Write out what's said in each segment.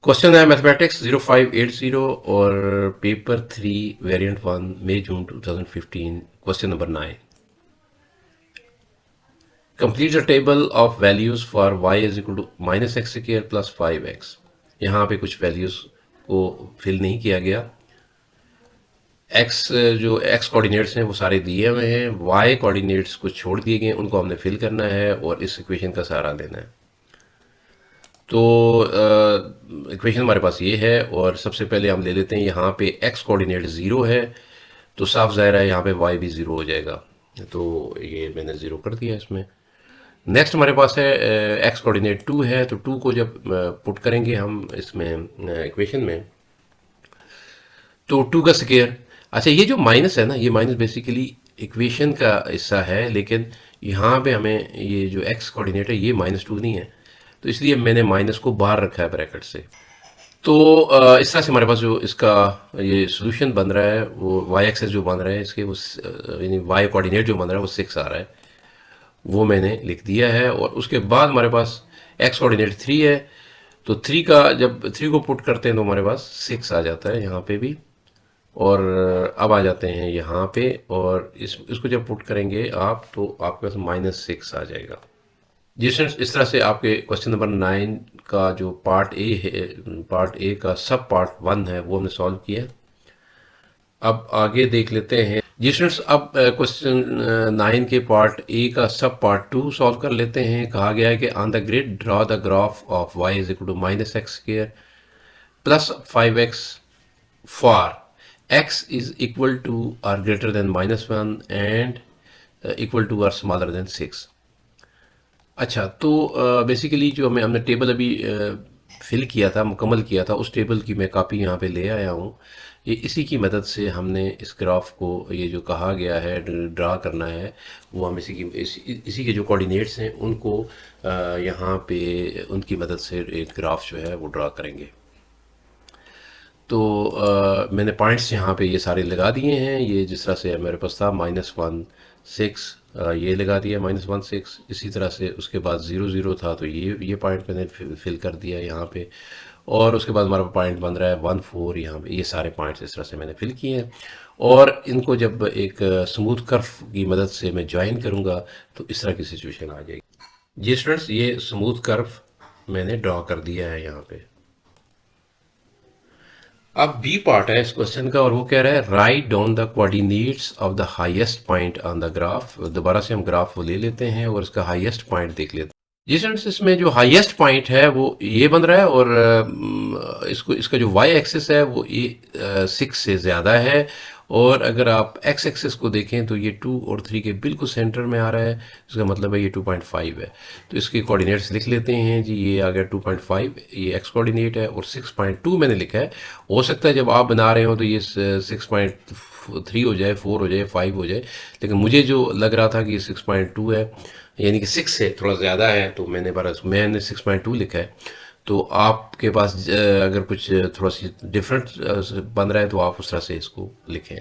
Question है mathematics 0580 और paper 3 variant 1 मई जून 2015 question number 9 complete the table of values for y is equal to minus x square plus 5x। यहाँ पे कुछ वैल्यूज को फिल नहीं किया गया। x जो x कोऑर्डिनेट्स हैं वो सारे दिए हुए हैं, y कोऑर्डिनेट्स कुछ छोड़ दिए गए, उनको हमने फिल करना है और इस इक्वेशन का सहारा लेना है। तो इक्वेशन हमारे पास ये है और सबसे पहले हम ले लेते हैं यहाँ पे x कोऑर्डिनेट ज़ीरो है तो साफ ज़ाहिर है यहाँ पे y भी ज़ीरो हो जाएगा, तो ये मैंने ज़ीरो कर दिया इसमें। नेक्स्ट हमारे पास है x कोऑर्डिनेट टू है, तो टू को जब पुट करेंगे हम इसमें इक्वेशन में तो टू का स्क्वायर। अच्छा, ये जो माइनस है ना, ये माइनस बेसिकली इक्वेशन का हिस्सा है, लेकिन यहाँ पे हमें ये जो x कोऑर्डिनेट है ये माइनस टू नहीं है, तो इसलिए मैंने माइनस को बाहर रखा है ब्रैकेट से। तो इस तरह से हमारे पास जो इसका ये सोल्यूशन बन रहा है वो वाई एक्सेस जो बन रहा है इसके वो यानी वाई कोऑर्डिनेट जो बन रहा है वो 6 आ रहा है, वो मैंने लिख दिया है। और उसके बाद हमारे पास एक्स कोऑर्डिनेट 3 है, तो 3 का जब 3 को पुट करते हैं तो हमारे पास 6 आ जाता है यहाँ पे भी। और अब आ जाते हैं यहाँ पे और इसको जब पुट करेंगे आप तो आपके पास -6 आ जाएगा। जिस इस तरह से आपके क्वेश्चन नंबर 9 का जो पार्ट ए है, पार्ट ए का सब पार्ट 1 है, वो हमने सॉल्व किया। अब आगे देख लेते हैं जी स्टूडेंट्स। अब क्वेश्चन 9 के पार्ट ए का सब पार्ट 2 सॉल्व कर लेते हैं। कहा गया है कि on the grid draw the graph of y is equal to minus x square plus 5x for x is equal to or greater than -1 and equal to or smaller than 6। अच्छा, तो basically जो हमने table अभी fill किया था, मुकम्मल किया था, उस टेबल की मैं कॉपी यहाँ पे ले आया हूँ। ये इसी की मदद से हमने इस ग्राफ को, ये जो कहा गया है ड्रा करना है, वो हम इसी के जो कोऑर्डिनेट्स हैं उनको यहाँ पे उनकी मदद से एक ग्राफ जो है वो ड्रा करेंगे। तो मैंने पॉइंट्स यहाँ पे ये सारे लगा दिए हैं। ये जिस तरह से मेरे पास था -1 6, ये लगा दिया -1 6। इसी तरह से उसके बाद 0 0 था, तो ये पॉइंट मैंने फिल कर दिया यहाँ पे। और उसके बाद हमारा पॉइंट बन रहा है 1 4 यहाँ पे। ये सारे पॉइंट्स इस तरह से मैंने फिल किए हैं और इनको जब एक स्मूथ कर्व की मदद से मैं ज्वाइन करूँगा तो इस तरह की सिचुएशन आ जाएगी। जी स्टूडेंट्स, ये स्मूथ कर्व मैंने ड्रॉ कर दिया है यहाँ पे। अब बी पार्ट है इस क्वेश्चन का और वो कह रहा है write down the coordinates of the highest point on the graph. दोबारा से हम ग्राफ वो ले लेते हैं और इसका हाईएस्ट पॉइंट देख लेते हैं। जी फ्रेंड्स, इसमें जो हाईएस्ट पॉइंट है वो ये बन रहा है और इसका जो वाई एक्सिस है वो ये 6 से ज़्यादा है। और अगर आप एक्स एक्सिस को देखें तो ये 2 और 3 के बिल्कुल सेंटर में आ रहा है, इसका मतलब है ये 2.5 है। तो इसके कोऑर्डिनेट्स लिख लेते हैं जी। ये आ गया 2.5, ये एक्स कोऑर्डिनेट है, और 6.2 मैंने लिखा है। हो सकता है जब आप बना रहे हो तो ये 6.3 हो जाए, 4 हो जाए, 5 हो जाए, लेकिन मुझे जो लग रहा था कि ये 6.2 है, यानी कि 6 से थोड़ा ज़्यादा है, तो मैंने 6.2 लिखा है। तो आपके पास अगर कुछ थोड़ा सी डिफरेंट बन रहा है तो आप उस तरह से इसको लिखें।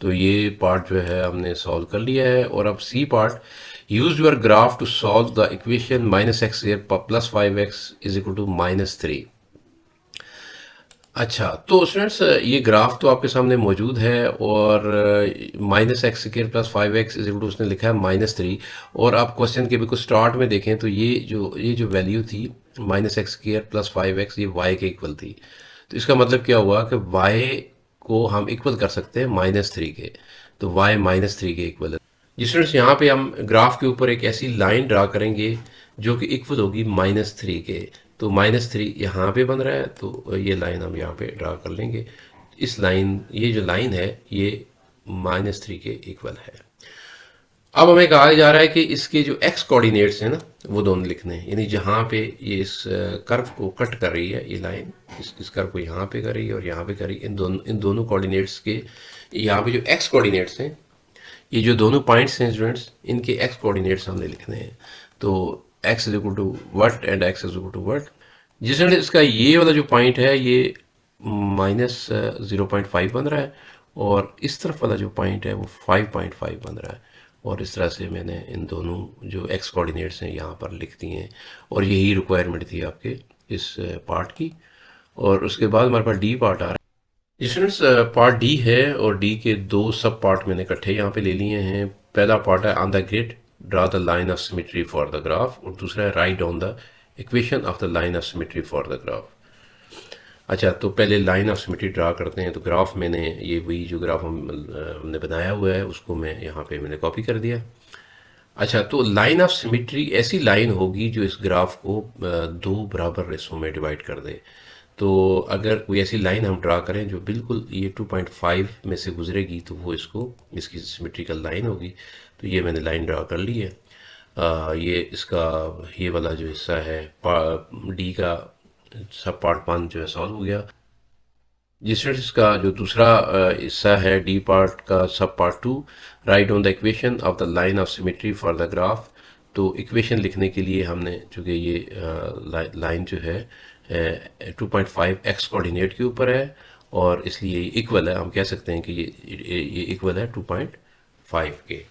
तो ये पार्ट जो है हमने सॉल्व कर लिया है। और अब C part, use your graph to solve the equation -x plus 5x is equal to -3। अच्छा, तो स्टूडेंट्स ये ग्राफ तो आपके सामने मौजूद है और -x² plus 5x is equal to उसने लिखा है -3। और आप क्वेश्चन के बिल्कुल स्टार्ट में देखें तो ये जो वैल्यू थी -x² प्लस 5x, ये y के इक्वल थी। तो इसका मतलब क्या हुआ कि y को हम इक्वल कर सकते हैं -3 के, तो y -3 के इक्वल है। जी स्टूडेंट्स, यहाँ पे हम ग्राफ के ऊपर एक ऐसी लाइन ड्रा करेंगे जो कि इक्वल होगी -3 के। तो -3 यहाँ पे बन रहा है, तो ये लाइन हम यहाँ पे ड्रा कर लेंगे। इस लाइन, ये जो लाइन है ये -3 के इक्वल है। अब हमें कहा जा रहा है कि इसके जो x कोऑर्डिनेट्स हैं ना वो दोनों लिखने हैं, यानी जहाँ पे ये इस कर्व को कट कर रही है ये लाइन, इस कर्व को यहाँ पे कर रही है और यहाँ पे कर रही है, इन दोनों कोऑर्डिनेट्स के यहाँ पे जो x कोऑर्डिनेट्स हैं, ये जो दोनों पॉइंट्स हैं स्टूडेंट्स, इनके x कोऑर्डिनेट्स हमने लिखने हैं। तो x is equal to what and x is equal to what. जिसमें इसका ये वाला जो पॉइंट है ये -0.5 बन रहा है और इस तरफ वाला जो पॉइंट है वो 5.5 बन रहा है। और इस तरह से मैंने इन दोनों जो x कोऑर्डिनेट्स हैं यहाँ पर लिख दिए हैं और यही रिक्वायरमेंट थी आपके इस पार्ट की। और उसके बाद हमारे पास डी पार्ट आ रहा है। स्टूडेंट्स, पार्ट डी है और डी के दो सब पार्ट मैंने इकट्ठे यहाँ पे ले लिए हैं। पहला पार्ट है on the grid draw the line of symmetry for the graph, और दूसरा है write down the equation of the line of symmetry for the graph. अच्छा, तो पहले लाइन ऑफ सिमेट्री ड्रा करते हैं। तो ग्राफ मैंने ये वही जो ग्राफ हमने बनाया हुआ है उसको मैं यहाँ पे मैंने कॉपी कर दिया। अच्छा, तो लाइन ऑफ सिमेट्री ऐसी लाइन होगी जो इस ग्राफ को दो बराबर हिस्सों में डिवाइड कर दे। तो अगर कोई ऐसी लाइन हम ड्रा करें जो बिल्कुल ये 2.5 में से गुजरेगी तो वो इसकी सिमेट्रिकल लाइन होगी। तो ये मैंने लाइन ड्रा कर ली है। ये इसका ये वाला जो हिस्सा है डी का सब पार्ट 1 जो है सॉल्व हो गया। जिस का जो दूसरा हिस्सा है डी पार्ट का सब part 2, right on the equation of the line of symmetry for the graph. तो इक्वेशन लिखने के लिए हमने चूँकि ये लाइन जो है 2.5 एक्स कोऑर्डिनेट के ऊपर है और इसलिए इक्वल है, हम कह सकते हैं कि ये इक्वल है 2.5 के।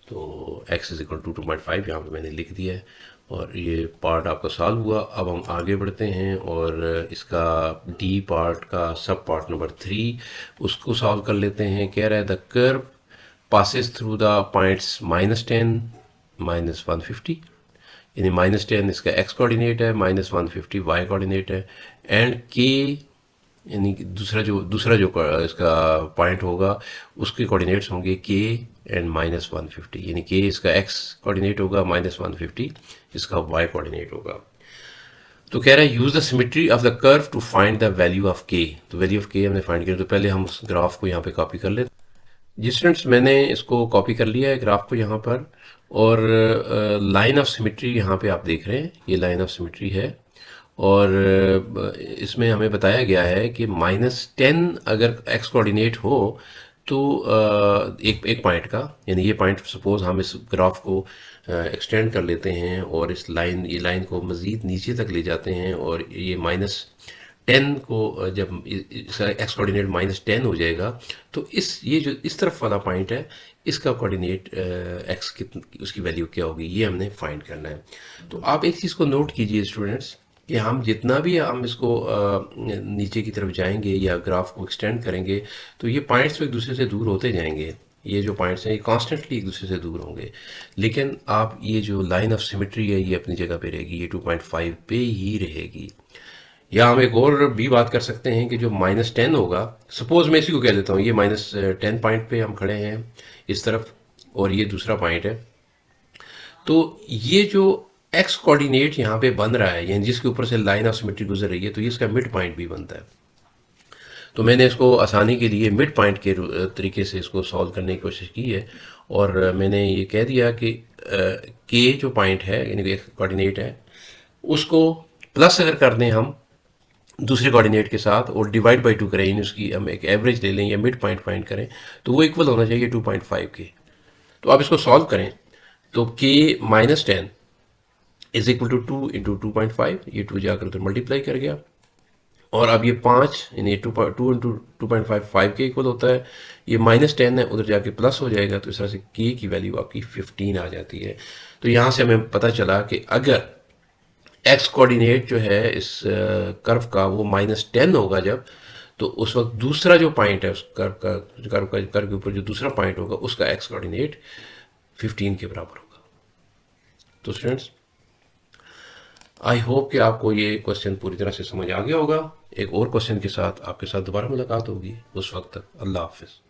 तो x इज इक्वल टू 2.5 यहाँ पे मैंने लिख दिया है और ये पार्ट आपका सॉल्व हुआ। अब हम आगे बढ़ते हैं और इसका डी पार्ट का सब पार्ट नंबर 3 उसको सॉल्व कर लेते हैं। कह रहा है the curve passes through the points -10 -150, यानी -10 इसका x कोऑर्डिनेट है, -150 y कोऑर्डिनेट है, एंड k यानी कि दूसरा जो इसका पॉइंट होगा उसके कोऑर्डिनेट्स होंगे k एंड -150, यानी k इसका x कोऑर्डिनेट होगा, -150 इसका y कोऑर्डिनेट होगा। तो कह रहा है use the symmetry of the curve to find the value of k। तो वैल्यू ऑफ k हमने फाइंड किया। तो पहले हम उस ग्राफ को यहाँ पे कॉपी कर लेते हैं। जी स्टूडेंट्स, मैंने इसको कॉपी कर लिया है ग्राफ को यहाँ पर, और लाइन ऑफ सिमेट्री यहाँ पे आप देख रहे हैं, ये लाइन ऑफ सिमेट्री है। और इसमें हमें बताया गया है कि -10 अगर x कोऑर्डिनेट हो तो एक पॉइंट का, यानी ये पॉइंट सपोज हम इस ग्राफ को एक्सटेंड कर लेते हैं और ये लाइन को मज़ीद नीचे तक ले जाते हैं और ये -10 को जब इसका x कोऑर्डिनेट -10 हो जाएगा तो ये जो इस तरफ वाला पॉइंट है इसका कोऑर्डिनेट x कितनी उसकी वैल्यू क्या होगी, ये हमने फाइंड करना है। तो आप एक चीज़ को नोट कीजिए स्टूडेंट्स कि हम जितना भी हम इसको नीचे की तरफ जाएंगे या ग्राफ को एक्सटेंड करेंगे तो ये पॉइंट्स एक दूसरे से दूर होते जाएंगे। ये जो पॉइंट्स हैं ये कॉन्स्टेंटली एक दूसरे से दूर होंगे, लेकिन आप ये जो लाइन ऑफ सिमेट्री है ये अपनी जगह पे रहेगी, ये 2.5 पे ही रहेगी। या हम एक और भी बात कर सकते हैं कि जो -10 होगा, सपोज मैं इसी को कह देता हूँ, ये -10 पॉइंट पे हम खड़े हैं इस तरफ और ये दूसरा पॉइंट है। तो ये जो x कोऑर्डिनेट यहाँ पे बन रहा है, यानी जिसके ऊपर से लाइन ऑफ सिमेट्री गुजर रही है, तो ये इसका मिड पॉइंट भी बनता है। तो मैंने इसको आसानी के लिए मिड पॉइंट के तरीके से इसको सॉल्व करने की कोशिश की है और मैंने ये कह दिया कि k जो पॉइंट है यानी कि कोऑर्डिनेट है उसको प्लस अगर कर दें हम दूसरे कोऑर्डिनेट के साथ और डिवाइड बाई 2 करें, यानी उसकी हम एक एवरेज ले लें या मिड पॉइंट फाइंड करें, तो वो इक्वल होना चाहिए 2.5 के। तो आप इसको सॉल्व करें तो k -10 is equal to 2 into 2.5, ये 2 जाकर उधर मल्टीप्लाई कर गया और अब ये 5 यानी 2 इंटू 2.5 5 के इक्वल होता है। ये -10 है, उधर जाके प्लस हो जाएगा, तो इस तरह से k की वैल्यू आपकी 15 आ जाती है। तो यहाँ से हमें पता चला कि अगर x कोऑर्डिनेट जो है इस कर्व का वो -10 होगा जब, तो उस वक्त दूसरा जो पॉइंट है उस कर्व के ऊपर जो दूसरा पॉइंट होगा उसका x कोऑर्डिनेट 15 के बराबर होगा। तो स्टूडेंट्स, आई होप कि आपको ये क्वेश्चन पूरी तरह से समझ आ गया होगा। एक और क्वेश्चन के साथ आपके साथ दोबारा मुलाकात होगी, उस वक्त तक अल्लाह हाफिज़।